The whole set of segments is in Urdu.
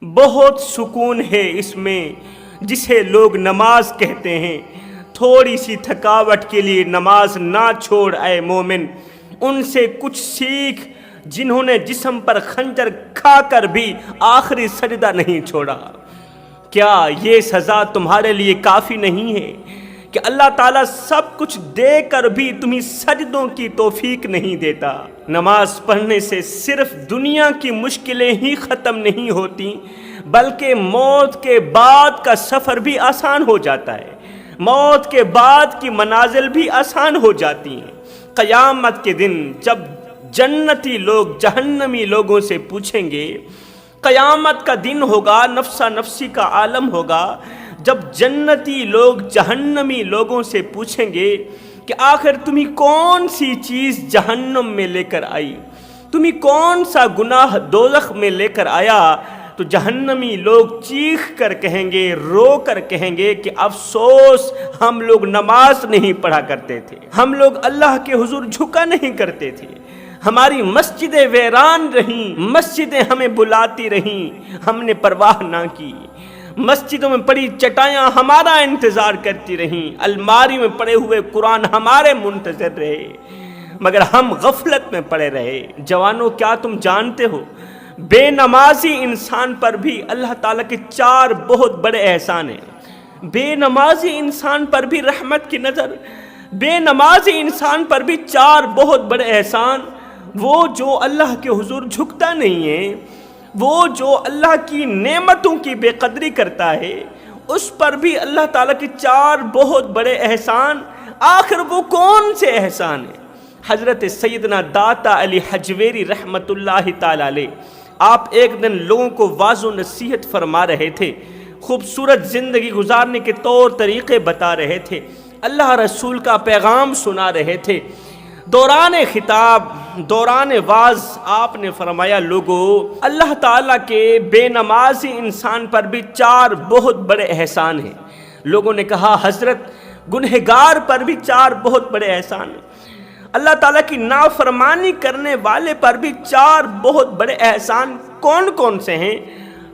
بہت سکون ہے اس میں جسے لوگ نماز کہتے ہیں۔ تھوڑی سی تھکاوٹ کے لیے نماز نہ چھوڑ اے مومن، ان سے کچھ سیکھ جنہوں نے جسم پر خنجر کھا کر بھی آخری سجدہ نہیں چھوڑا۔ کیا یہ سزا تمہارے لیے کافی نہیں ہے کہ اللہ تعالیٰ سب کچھ دے کر بھی تمہیں سجدوں کی توفیق نہیں دیتا؟ نماز پڑھنے سے صرف دنیا کی مشکلیں ہی ختم نہیں ہوتی بلکہ موت کے بعد کا سفر بھی آسان ہو جاتا ہے، موت کے بعد کی منازل بھی آسان ہو جاتی ہیں۔ قیامت کے دن جب جنتی لوگ جہنمی لوگوں سے پوچھیں گے، قیامت کا دن ہوگا، نفسا نفسی کا عالم ہوگا، جب جنتی لوگ جہنمی لوگوں سے پوچھیں گے کہ آخر تمہیں کون سی چیز جہنم میں لے کر آئی، تمہیں کون سا گناہ دوزخ میں لے کر آیا، تو جہنمی لوگ چیخ کر کہیں گے، رو کر کہیں گے کہ افسوس، ہم لوگ نماز نہیں پڑھا کرتے تھے، ہم لوگ اللہ کے حضور جھکا نہیں کرتے تھے، ہماری مسجدیں ویران رہیں، مسجدیں ہمیں بلاتی رہیں، ہم نے پرواہ نہ کی، مسجدوں میں پڑی چٹائیاں ہمارا انتظار کرتی رہیں، الماری میں پڑے ہوئے قرآن ہمارے منتظر رہے، مگر ہم غفلت میں پڑے رہے۔ جوانوں، کیا تم جانتے ہو بے نمازی انسان پر بھی اللہ تعالیٰ کے 4 بہت بڑے احسان ہیں؟ بے نمازی انسان پر بھی رحمت کی نظر، بے نمازی انسان پر بھی 4 بہت بڑے احسان۔ وہ جو اللہ کے حضور جھکتا نہیں ہے، وہ جو اللہ کی نعمتوں کی بے قدری کرتا ہے، اس پر بھی اللہ تعالیٰ کے 4 بہت بڑے احسان۔ آخر وہ کون سے احسان ہیں؟ حضرت سیدنا داتا علی حجویری رحمت اللہ تعالی علیہ، آپ ایک دن لوگوں کو واعظ و نصیحت فرما رہے تھے، خوبصورت زندگی گزارنے کے طور طریقے بتا رہے تھے، اللہ رسول کا پیغام سنا رہے تھے۔ دوران خطاب، دوران واعظ آپ نے فرمایا، لوگو، اللہ تعالیٰ کے بے نمازی انسان پر بھی 4 بہت بڑے احسان ہیں۔ لوگوں نے کہا، حضرت، گنہگار پر بھی 4 بہت بڑے احسان ہیں، اللہ تعالیٰ کی نافرمانی کرنے والے پر بھی 4 بہت بڑے احسان کون کون سے ہیں؟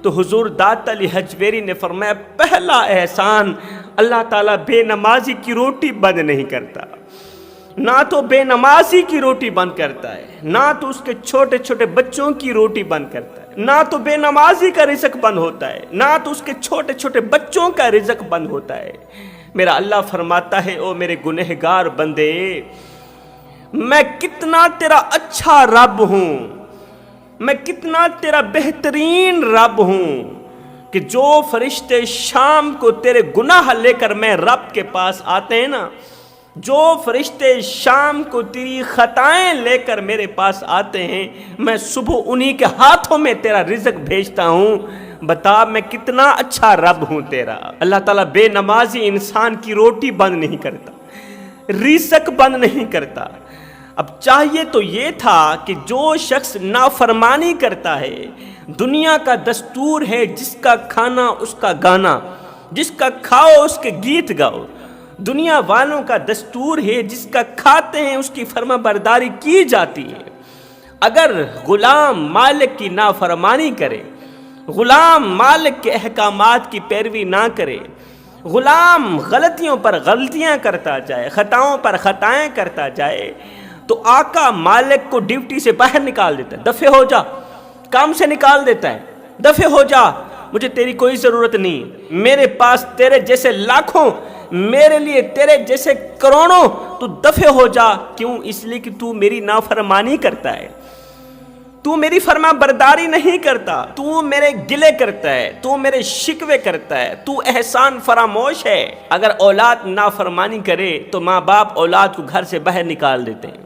تو حضور داتا علی حجویری نے فرمایا، پہلا احسان، اللہ تعالیٰ بے نمازی کی روٹی بند نہیں کرتا، نہ تو بے نمازی کی روٹی بند کرتا ہے، نہ تو اس کے چھوٹے چھوٹے بچوں کی روٹی بند کرتا ہے، نہ تو بے نمازی کا رزق بند ہوتا ہے، نہ تو اس کے چھوٹے چھوٹے بچوں کا رزق بند ہوتا ہے۔ میرا اللہ فرماتا ہے، او میرے گنہگار بندے، میں کتنا تیرا اچھا رب ہوں، میں کتنا تیرا بہترین رب ہوں کہ جو فرشتے شام کو تیرے گناہ لے کر میں رب کے پاس آتے ہیں نا، جو فرشتے شام کو تیری خطائیں لے کر میرے پاس آتے ہیں، میں صبح انہی کے ہاتھوں میں تیرا رزق بھیجتا ہوں۔ بتا میں کتنا اچھا رب ہوں تیرا۔ اللہ تعالیٰ بے نمازی انسان کی روٹی بند نہیں کرتا، رزق بند نہیں کرتا۔ اب چاہیے تو یہ تھا کہ جو شخص نافرمانی کرتا ہے، دنیا کا دستور ہے جس کا کھانا اس کا گانا، جس کا کھاؤ اس کے گیت گاؤ، دنیا والوں کا دستور ہے جس کا کھاتے ہیں اس کی فرما برداری کی جاتی ہے۔ اگر غلام مالک کی نافرمانی کرے، غلام مالک کے احکامات کی پیروی نہ کرے، غلام غلطیوں پر غلطیاں کرتا جائے، خطاؤں پر خطائیں کرتا جائے، تو آقا مالک کو ڈیوٹی سے باہر نکال دیتا ہے، دفع ہو جا، کام سے نکال دیتا ہے، دفع ہو جا، مجھے تیری کوئی ضرورت نہیں، میرے پاس تیرے جیسے لاکھوں، میرے لیے تیرے جیسے کروڑوں، تو دفع ہو جا۔ کیوں؟ اس لیے کہ تو میری نافرمانی کرتا ہے، تو میری فرما برداری نہیں کرتا، تو میرے گلے کرتا ہے، تو میرے شکوے کرتا ہے، تو احسان فراموش ہے۔ اگر اولاد نافرمانی کرے تو ماں باپ اولاد کو گھر سے باہر نکال دیتے ہیں،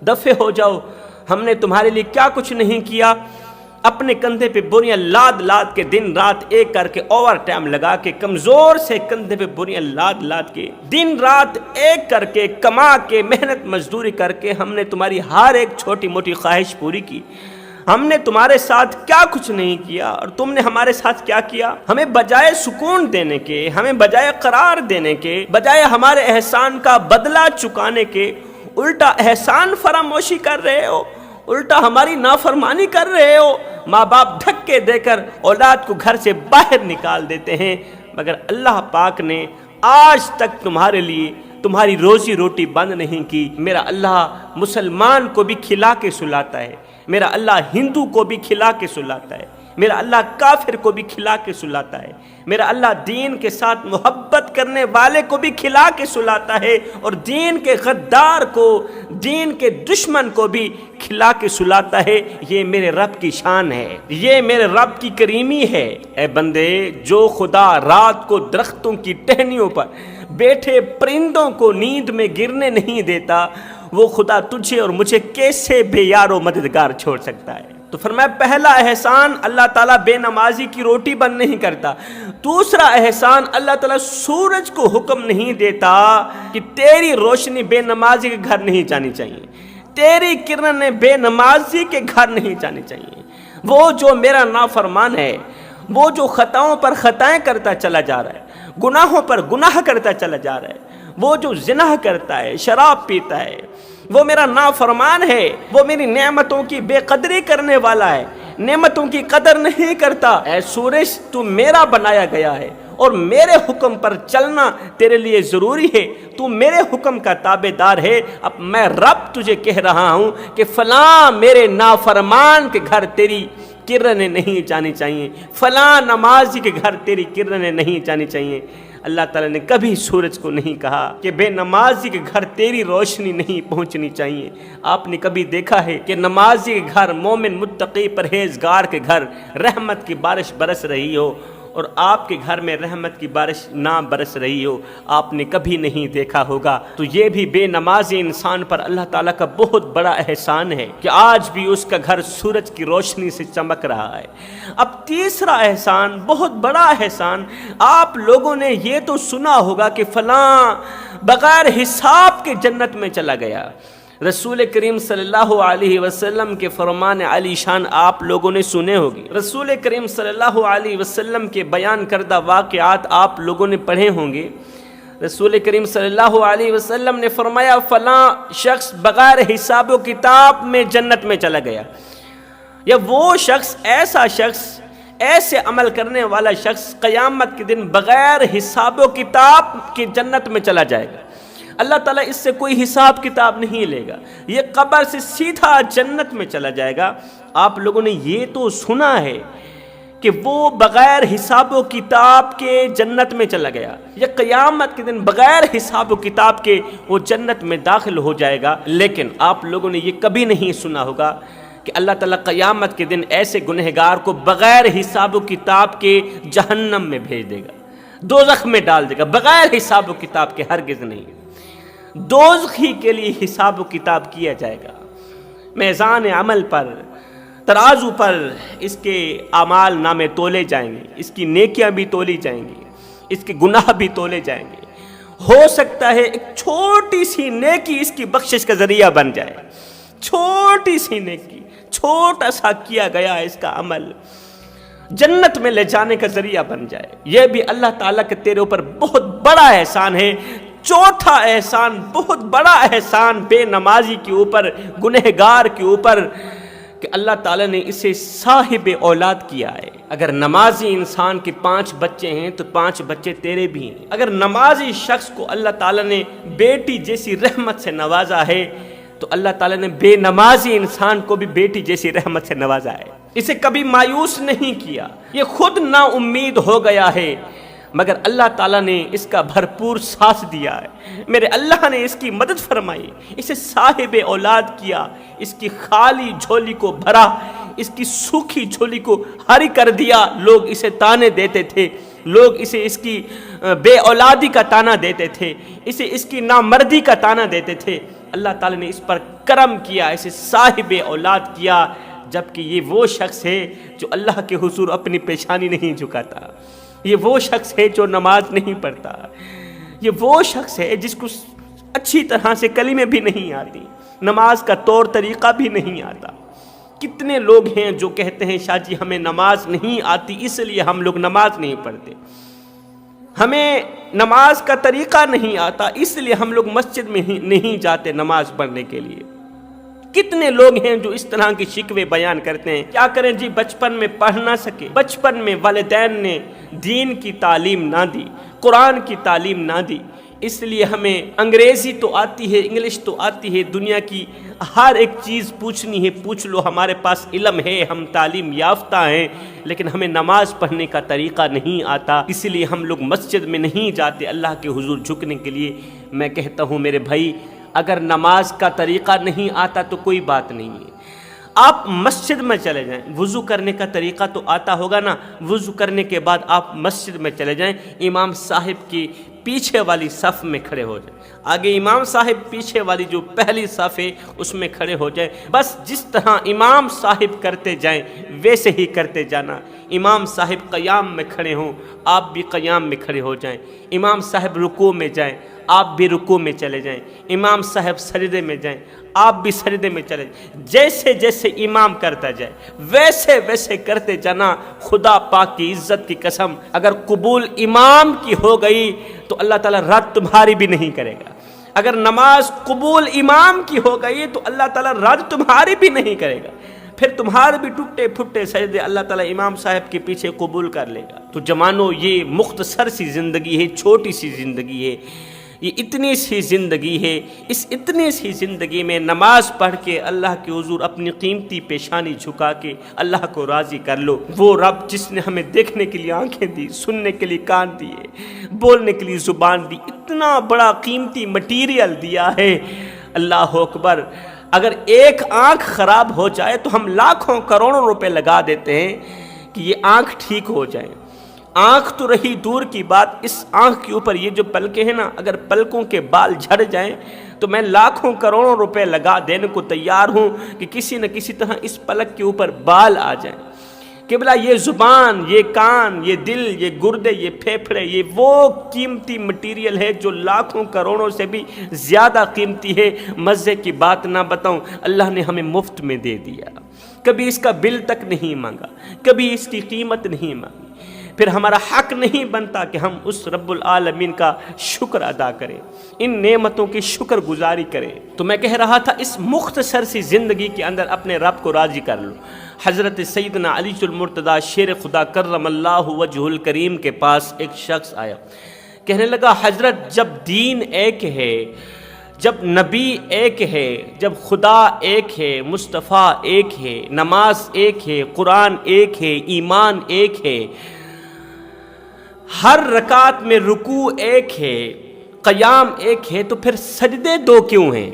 دفع ہو جاؤ، ہم نے تمہارے لیے کیا کچھ نہیں کیا۔ اپنے کندھے پہ بوریاں لاد لاد کے دن رات ایک کر کے اوور ٹائم لگا کے، کمزور سے کندھے پہ بوریاں لاد لاد کے، دن رات ایک کر کے، کما کے، محنت مزدوری کر کے ہم نے تمہاری ہر ایک چھوٹی موٹی خواہش پوری کی۔ ہم نے تمہارے ساتھ کیا کچھ نہیں کیا اور تم نے ہمارے ساتھ کیا کیا؟ ہمیں بجائے سکون دینے کے، ہمیں بجائے قرار دینے کے، بجائے ہمارے احسان کا بدلہ چکانے کے، الٹا احسان فراموشی کر رہے ہو، الٹا ہماری نافرمانی کر رہے ہو۔ ماں باپ دھکے دے کر اولاد کو گھر سے باہر نکال دیتے ہیں، مگر اللہ پاک نے آج تک تمہارے لیے تمہاری روزی روٹی بند نہیں کی۔ میرا اللہ مسلمان کو بھی کھلا کے سلاتا ہے، میرا اللہ ہندو کو بھی کھلا کے سلاتا ہے، میرا اللہ کافر کو بھی کھلا کے سلاتا ہے، میرا اللہ دین کے ساتھ محبت کرنے والے کو بھی کھلا کے سلاتا ہے، اور دین کے غدار کو، دین کے دشمن کو بھی کھلا کے سلاتا ہے۔ یہ میرے رب کی شان ہے، یہ میرے رب کی کریمی ہے۔ اے بندے، جو خدا رات کو درختوں کی ٹہنیوں پر بیٹھے پرندوں کو نیند میں گرنے نہیں دیتا، وہ خدا تجھے اور مجھے کیسے بے یار و مددگار چھوڑ سکتا ہے؟ تو فرمایا پہلا احسان، اللہ تعالیٰ بے نمازی کی روٹی بند نہیں کرتا۔ دوسرا احسان، اللہ تعالیٰ سورج کو حکم نہیں دیتا کہ تیری روشنی بے نمازی کے گھر نہیں جانی چاہیے، تیری کرنیں بے نمازی کے گھر نہیں جانی چاہیے۔ وہ جو میرا نافرمان ہے، وہ جو خطاؤں پر خطائیں کرتا چلا جا رہا ہے، گناہوں پر گناہ کرتا چلا جا رہا ہے، وہ جو زنا کرتا ہے، شراب پیتا ہے، وہ میرا نافرمان ہے، وہ میری نعمتوں کی بے قدری کرنے والا ہے، نعمتوں کی قدر نہیں کرتا۔ اے سورج، تو میرا بنایا گیا ہے اور میرے حکم پر چلنا تیرے لیے ضروری ہے، تو میرے حکم کا تابع دار ہے۔ اب میں رب تجھے کہہ رہا ہوں کہ فلاں میرے نافرمان کے گھر تیری کرنیں نہیں جانی چاہیے، فلاں نمازی کے گھر تیری کرنیں نہیں جانی چاہیے۔ اللہ تعالیٰ نے کبھی سورج کو نہیں کہا کہ بے نمازی کے گھر تیری روشنی نہیں پہنچنی چاہیے۔ آپ نے کبھی دیکھا ہے کہ نمازی کے گھر، مومن متقی پرہیزگار کے گھر رحمت کی بارش برس رہی ہو اور آپ کے گھر میں رحمت کی بارش نہ برس رہی ہو؟ آپ نے کبھی نہیں دیکھا ہوگا۔ تو یہ بھی بے نمازی انسان پر اللہ تعالیٰ کا بہت بڑا احسان ہے کہ آج بھی اس کا گھر سورج کی روشنی سے چمک رہا ہے۔ اب تیسرا احسان، بہت بڑا احسان، آپ لوگوں نے یہ تو سنا ہوگا کہ فلاں بغیر حساب کے جنت میں چلا گیا۔ رسول کریم صلی اللہ علیہ وسلم کے فرمان علی شان آپ لوگوں نے سنے ہوگی، رسول کریم صلی اللہ علیہ وسلم کے بیان کردہ واقعات آپ لوگوں نے پڑھے ہوں گے۔ رسول کریم صلی اللہ علیہ وسلم نے فرمایا فلاں شخص بغیر حساب و کتاب میں جنت میں چلا گیا، یا وہ شخص، ایسا شخص، ایسے عمل کرنے والا شخص قیامت کے دن بغیر حساب و کتاب کے جنت میں چلا جائے گا۔ اللہ تعالیٰ اس سے کوئی حساب کتاب نہیں لے گا، یہ قبر سے سیدھا جنت میں چلا جائے گا۔ آپ لوگوں نے یہ تو سنا ہے کہ وہ بغیر حساب و کتاب کے جنت میں چلا گیا، یہ قیامت کے دن بغیر حساب و کتاب کے وہ جنت میں داخل ہو جائے گا۔ لیکن آپ لوگوں نے یہ کبھی نہیں سنا ہوگا کہ اللہ تعالیٰ قیامت کے دن ایسے گنہگار کو بغیر حساب و کتاب کے جہنم میں بھیج دے گا، دوزخ میں ڈال دے گا، بغیر حساب و کتاب کے، ہرگز نہیں۔ دوزخ ہی کے لیے حساب و کتاب کیا جائے گا۔ میزان عمل پر، ترازو پر اس کے اعمال نامے تولے جائیں گے، اس کی نیکیاں بھی تولی جائیں گی، اس کے گناہ بھی تولے جائیں گے۔ ہو سکتا ہے ایک چھوٹی سی نیکی اس کی بخشش کا ذریعہ بن جائے، چھوٹی سی نیکی، چھوٹا سا کیا گیا اس کا عمل جنت میں لے جانے کا ذریعہ بن جائے۔ یہ بھی اللہ تعالیٰ کے تیرے اوپر بہت بڑا احسان ہے۔ چوتھا احسان، بہت بڑا احسان بے نمازی کے اوپر، گنہگار کے اوپر، کہ اللہ تعالیٰ نے اسے صاحب اولاد کیا ہے۔ اگر نمازی انسان کے 5 بچے ہیں تو 5 بچے تیرے بھی ہیں۔ اگر نمازی شخص کو اللہ تعالیٰ نے بیٹی جیسی رحمت سے نوازا ہے تو اللہ تعالیٰ نے بے نمازی انسان کو بھی بیٹی جیسی رحمت سے نوازا ہے، اسے کبھی مایوس نہیں کیا۔ یہ خود نا امید ہو گیا ہے مگر اللہ تعالیٰ نے اس کا بھرپور ساتھ دیا ہے، میرے اللہ نے اس کی مدد فرمائی، اسے صاحب اولاد کیا، اس کی خالی جھولی کو بھرا، اس کی سوکھی جھولی کو ہری کر دیا۔ لوگ اسے تانے دیتے تھے، لوگ اسے اس کی بے اولادی کا تانا دیتے تھے، اسے اس کی نامردی کا تانا دیتے تھے۔ اللہ تعالیٰ نے اس پر کرم کیا، اسے صاحب اولاد کیا، جبکہ یہ وہ شخص ہے جو اللہ کے حضور اپنی پیشانی نہیں جھکاتا، یہ وہ شخص ہے جو نماز نہیں پڑھتا، یہ وہ شخص ہے جس کو اچھی طرح سے کلمے بھی نہیں آتی، نماز کا طور طریقہ بھی نہیں آتا۔ کتنے لوگ ہیں جو کہتے ہیں شاہ جی ہمیں نماز نہیں آتی اس لیے ہم لوگ نماز نہیں پڑھتے، ہمیں نماز کا طریقہ نہیں آتا اس لیے ہم لوگ مسجد میں نہیں جاتے نماز پڑھنے کے لیے۔ کتنے لوگ ہیں جو اس طرح کے شکوے بیان کرتے ہیں، کیا کریں جی، بچپن میں پڑھ نہ سکے، بچپن میں والدین نے دین کی تعلیم نہ دی، قرآن کی تعلیم نہ دی، اس لیے ہمیں انگریزی تو آتی ہے، انگلش تو آتی ہے، دنیا کی ہر ایک چیز پوچھنی ہے پوچھ لو، ہمارے پاس علم ہے، ہم تعلیم یافتہ ہیں، لیکن ہمیں نماز پڑھنے کا طریقہ نہیں آتا، اس لیے ہم لوگ مسجد میں نہیں جاتے اللہ کے حضور جھکنے کے لیے۔ میں کہتا ہوں میرے بھائی، اگر نماز کا طریقہ نہیں آتا تو کوئی بات نہیں ہے، آپ مسجد میں چلے جائیں، وضو کرنے کا طریقہ تو آتا ہوگا نا، وضو کرنے کے بعد آپ مسجد میں چلے جائیں، امام صاحب کی پیچھے والی صف میں کھڑے ہو جائیں، آگے امام صاحب پیچھے والی جو پہلی صف ہے اس میں کھڑے ہو جائیں، بس جس طرح امام صاحب کرتے جائیں ویسے ہی کرتے جانا۔ امام صاحب قیام میں کھڑے ہوں، آپ بھی قیام میں کھڑے ہو جائیں، امام صاحب رکوع میں جائیں، آپ بھی رکوع میں چلے جائیں، امام صاحب سجدے میں جائیں، آپ بھی سجدے میں چلے جائیں، جیسے جیسے امام کرتا جائے ویسے ویسے کرتے جانا۔ خدا پاک کی عزت کی قسم، اگر قبول امام کی ہو گئی تو اللہ تعالیٰ رد تمہاری بھی نہیں کرے گا، اگر نماز قبول امام کی ہو گئی تو اللہ تعالیٰ رد تمہاری بھی نہیں کرے گا، پھر تمہارے بھی ٹوٹے پھٹے سجدے اللہ تعالیٰ امام صاحب کے پیچھے قبول کر لے گا۔ تو جوانو، یہ مختصر سی زندگی ہے، چھوٹی سی زندگی ہے، یہ اتنی سی زندگی ہے، اس اتنی سی زندگی میں نماز پڑھ کے اللہ کے حضور اپنی قیمتی پیشانی جھکا کے اللہ کو راضی کر لو۔ وہ رب جس نے ہمیں دیکھنے کے لیے آنکھیں دی، سننے کے لیے کان دیے، بولنے کے لیے زبان دی، اتنا بڑا قیمتی مٹیریل دیا ہے، اللہ اکبر۔ اگر ایک آنکھ خراب ہو جائے تو ہم لاکھوں کروڑوں روپے لگا دیتے ہیں کہ یہ آنکھ ٹھیک ہو جائے۔ آنکھ تو رہی دور کی بات، اس آنکھ کے اوپر یہ جو پلکیں ہیں نا، اگر پلکوں کے بال جھڑ جائیں تو میں لاکھوں کروڑوں روپے لگا دینے کو تیار ہوں کہ کسی نہ کسی طرح اس پلک کے اوپر بال آ جائیں۔ قبلہ، یہ زبان، یہ کان، یہ دل، یہ گردے، یہ پھیپھڑے، یہ وہ قیمتی مٹیریل ہے جو لاکھوں کروڑوں سے بھی زیادہ قیمتی ہے۔ مزے کی بات نہ بتاؤں، اللہ نے ہمیں مفت میں دے دیا، کبھی اس کا بل تک نہیں مانگا، کبھی اس کی قیمت نہیں مانگی، پھر ہمارا حق نہیں بنتا کہ ہم اس رب العالمین کا شکر ادا کریں، ان نعمتوں کی شکر گزاری کریں۔ تو میں کہہ رہا تھا، اس مختصر سی زندگی کے اندر اپنے رب کو راضی کر لو۔ حضرت سیدنا علی المرتضیٰ شیر خدا کرم اللہ وجہ الکریم کے پاس ایک شخص آیا، کہنے لگا، حضرت، جب دین ایک ہے، جب نبی ایک ہے، جب خدا ایک ہے، مصطفیٰ ایک ہے، نماز ایک ہے، قرآن ایک ہے، ایمان ایک ہے، ہر رکعت میں رکوع ایک ہے، قیام ایک ہے، تو پھر سجدے دو کیوں ہیں؟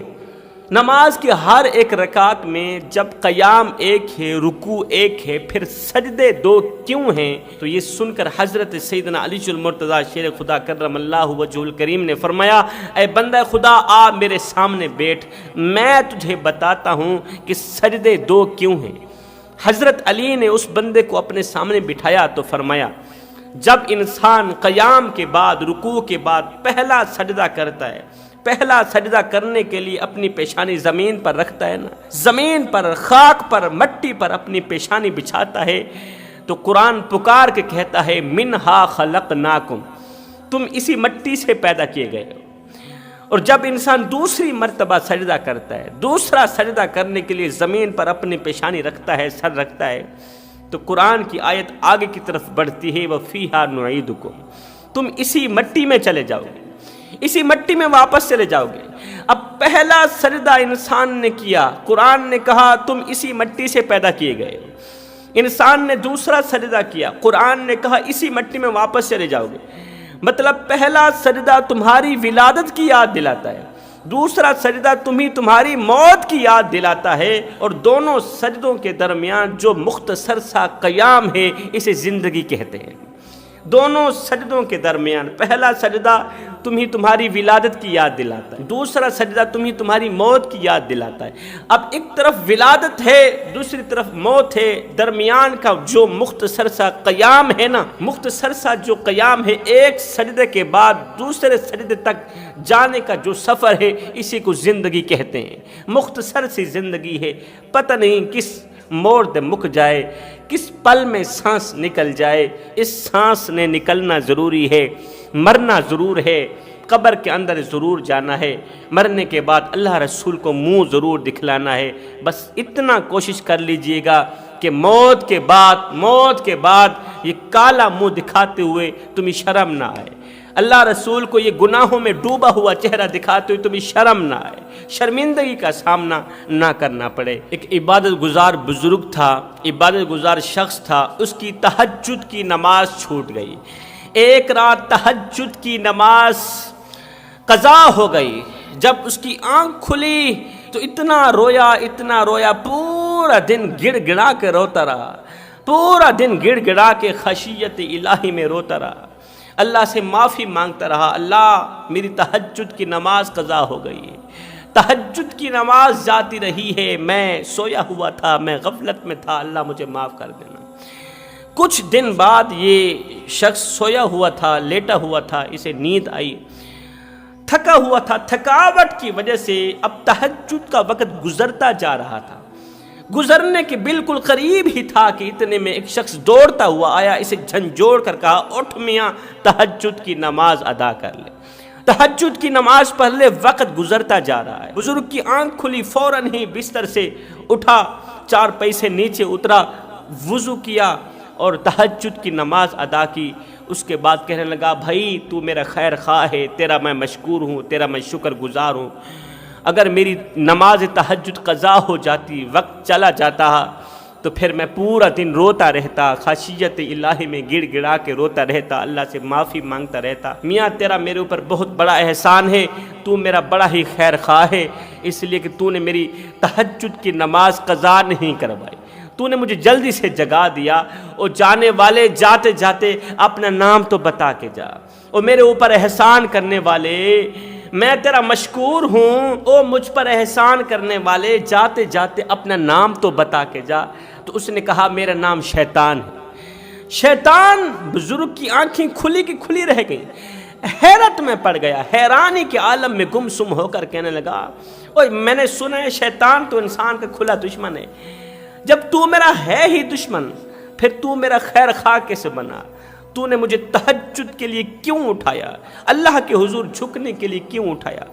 نماز کی ہر ایک رکعت میں جب قیام ایک ہے، رکوع ایک ہے، پھر سجدے دو کیوں ہیں؟ تو یہ سن کر حضرت سیدنا علی المرتضیٰ شیر خدا کرم اللہ وجہ الکریم نے فرمایا، اے بندہ خدا، آ میرے سامنے بیٹھ، میں تجھے بتاتا ہوں کہ سجدے دو کیوں ہیں۔ حضرت علی نے اس بندے کو اپنے سامنے بٹھایا تو فرمایا، جب انسان قیام کے بعد، رکوع کے بعد پہلا سجدہ کرتا ہے، پہلا سجدہ کرنے کے لیے اپنی پیشانی زمین پر رکھتا ہے نا، زمین پر، خاک پر، مٹی پر اپنی پیشانی بچھاتا ہے، تو قرآن پکار کے کہتا ہے، منہا خلقناکم، تم اسی مٹی سے پیدا کیے گئے ہو۔ اور جب انسان دوسری مرتبہ سجدہ کرتا ہے، دوسرا سجدہ کرنے کے لیے زمین پر اپنی پیشانی رکھتا ہے، سر رکھتا ہے، تو قرآن کی آیت آگے کی طرف بڑھتی ہے، وَفِيهَا نُعِيدُكُمْ، تم اسی مٹی میں چلے جاؤ گے، اسی مٹی میں واپس چلے جاؤ گے۔ اب پہلا سجدہ انسان نے کیا، قرآن نے کہا تم اسی مٹی سے پیدا کیے گئے۔ انسان نے دوسرا سجدہ کیا، قرآن نے کہا اسی مٹی میں واپس چلے جاؤ گے۔ مطلب پہلا سجدہ تمہاری ولادت کی یاد دلاتا ہے، دوسرا سجدہ تمہاری موت کی یاد دلاتا ہے، اور دونوں سجدوں کے درمیان جو مختصر سا قیام ہے اسے زندگی کہتے ہیں۔ دونوں سجدوں کے درمیان پہلا سجدہ تمہاری ولادت کی یاد دلاتا ہے، دوسرا سجدہ تمہاری موت کی یاد دلاتا ہے۔ اب ایک طرف ولادت ہے، دوسری طرف موت ہے، درمیان کا جو مختصر سا قیام ہے نا، مختصر سا جو قیام ہے، ایک سجدے کے بعد دوسرے سجدے تک جانے کا جو سفر ہے، اسی کو زندگی کہتے ہیں۔ مختصر سی زندگی ہے، پتہ نہیں کس موڑ دے مک جائے، کس پل میں سانس نکل جائے، اس سانس نے نکلنا ضروری ہے، مرنا ضرور ہے، قبر کے اندر ضرور جانا ہے، مرنے کے بعد اللہ رسول کو منہ ضرور دکھلانا ہے۔ بس اتنا کوشش کر لیجئے گا کہ موت کے بعد یہ کالا منہ دکھاتے ہوئے تمہیں شرم نہ آئے، اللہ رسول کو یہ گناہوں میں ڈوبا ہوا چہرہ دکھاتے ہوئے تمہیں شرم نہ آئے، شرمندگی کا سامنا نہ کرنا پڑے۔ ایک عبادت گزار بزرگ تھا، عبادت گزار شخص تھا، اس کی تہجد کی نماز چھوٹ گئی۔ ایک رات تہجد کی نماز قضا ہو گئی۔ جب اس کی آنکھ کھلی تو اتنا رویا، پورا دن گڑ گڑا کے روتا رہا، پورا دن گڑ گڑا کے خشیت الہی میں روتا رہا، اللہ سے معافی مانگتا رہا، اللہ میری تہجد کی نماز قضا ہو گئی ہے، تہجد کی نماز جاتی رہی ہے، میں سویا ہوا تھا، میں غفلت میں تھا، اللہ مجھے معاف کر دینا۔ کچھ دن بعد یہ شخص سویا ہوا تھا، لیٹا ہوا تھا، اسے نیند آئی، تھکا ہوا تھا، تھکاوٹ کی وجہ سے اب تہجد کا وقت گزرتا جا رہا تھا، گزرنے کے بالکل قریب ہی تھا کہ اتنے میں ایک شخص دوڑتا ہوا آیا، اسے جھنجھوڑ کر کہا، اٹھ میاں تہجد کی نماز ادا کر لے، تہجد کی نماز پڑھ لے، وقت گزرتا جا رہا ہے۔ بزرگ کی آنکھ کھلی، فوراً ہی بستر سے اٹھا، چارپائی سے نیچے اترا، وضو کیا اور تہجد کی نماز ادا کی۔ اس کے بعد کہنے لگا، بھائی تو میرا خیر خواہ ہے، تیرا میں مشکور ہوں، تیرا میں شکر گزار ہوں، اگر میری نماز تہجد قضا ہو جاتی، وقت چلا جاتا تو پھر میں پورا دن روتا رہتا، خشیت الہی میں گڑ گڑا کے روتا رہتا، اللہ سے معافی مانگتا رہتا۔ میاں تیرا میرے اوپر بہت بڑا احسان ہے، تو میرا بڑا ہی خیر خواہ ہے، اس لیے کہ تو نے میری تہجد کی نماز قضا نہیں کروائی، تو نے مجھے جلدی سے جگا دیا، اور جانے والے جاتے جاتے اپنا نام تو بتا کے جا، اور میرے اوپر احسان کرنے والے میں تیرا مشکور ہوں، او مجھ پر احسان کرنے والے جاتے جاتے اپنا نام تو بتا کے جا۔ تو اس نے کہا میرا نام شیطان ہے۔ شیطان بزرگ کی آنکھیں کھلی کی کھلی رہ گئی، حیرت میں پڑ گیا، حیرانی کے عالم میں گم سم ہو کر کہنے لگا، اوہ میں نے سنا ہے شیطان تو انسان کا کھلا دشمن ہے، جب تو میرا ہے ہی دشمن پھر تو میرا خیر خواہ کیسے بنا؟ تو نے مجھے تہجد کے لیے کیوں اٹھایا؟ اللہ کے حضور جھکنے کے لیے کیوں اٹھایا؟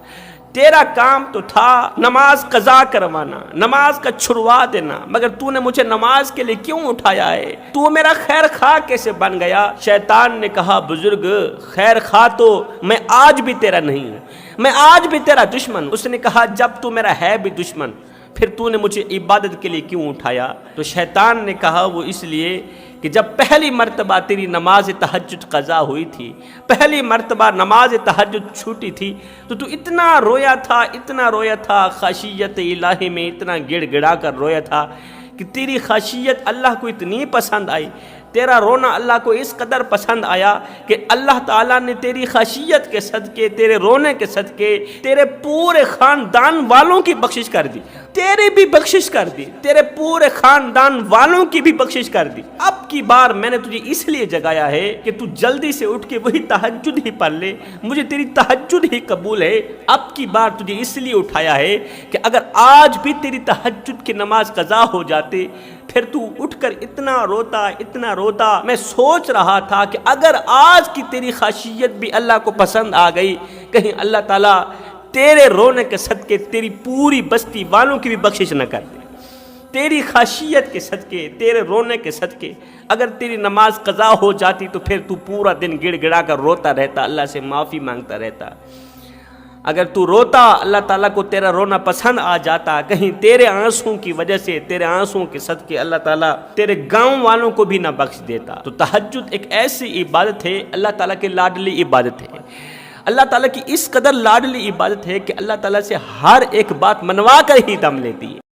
تیرا کام تو تھا نماز قضا کروانا، نماز کا چھڑوا دینا، مگر تو نے مجھے نماز کے لیے کیوں اٹھایا ہے؟ تو میرا خیر خواہ کیسے بن گیا؟ شیطان نے کہا، بزرگ خیر خواہ تو میں آج بھی تیرا نہیں ہوں، میں آج بھی تیرا دشمن۔ اس نے کہا جب تو میرا ہے بھی دشمن پھر تو نے مجھے عبادت کے لیے کیوں اٹھایا؟ تو شیطان نے کہا وہ اس لیے کہ جب پہلی مرتبہ تیری نماز تہجد قضا ہوئی تھی، پہلی مرتبہ نماز تہجد چھوٹی تھی، تو اتنا رویا تھا، خشیت الہی میں اتنا گڑ گڑا کر رویا تھا کہ تیری خشیت اللہ کو اتنی پسند آئی، تیرا رونا اللہ کو اس قدر پسند آیا کہ اللہ تعالیٰ نے تیری خشیت کے صدقے، تیرے رونے کے صدقے تیرے پورے خاندان والوں کی بخشش کر دی، تیری بھی بخشش کر دی، تیرے پورے خاندان والوں کی بھی بخشش کر دی۔ اب کی بار میں نے تجھے اس لیے جگایا ہے کہ تو جلدی سے اٹھ کے وہی تہجد ہی پڑھ لے، مجھے تیری تہجد ہی قبول ہے۔ اب کی بار تجھے اس لیے اٹھایا ہے کہ اگر آج بھی تیری تہجد کی نماز قضا ہو جاتے پھر تو اٹھ کر اتنا روتا، میں سوچ رہا تھا کہ اگر آج کی تیری خشیت بھی اللہ کو پسند آ گئی، کہیں اللہ تعالیٰ تیرے رونے کے صدقے تیری پوری بستی والوں کی بھی بخشش نہ کر دے، تیری خشیت کے صدقے، تیرے رونے کے صدقے اگر تیری نماز قضا ہو جاتی تو پھر تو پورا دن گڑ گڑا کر روتا رہتا، اللہ سے معافی مانگتا رہتا۔ اگر تو روتا اللہ تعالیٰ کو تیرا رونا پسند آ جاتا، کہیں تیرے آنسوں کی وجہ سے، تیرے آنسوں کے صدقے اللہ تعالیٰ تیرے گاؤں والوں کو بھی نہ بخش دیتا۔ تو تہجد ایک ایسی عبادت ہے، اللہ تعالیٰ کی لاڈلی عبادت ہے، اللہ تعالیٰ کی اس قدر لاڈلی عبادت ہے کہ اللہ تعالیٰ سے ہر ایک بات منوا کر ہی دم لیتی ہے۔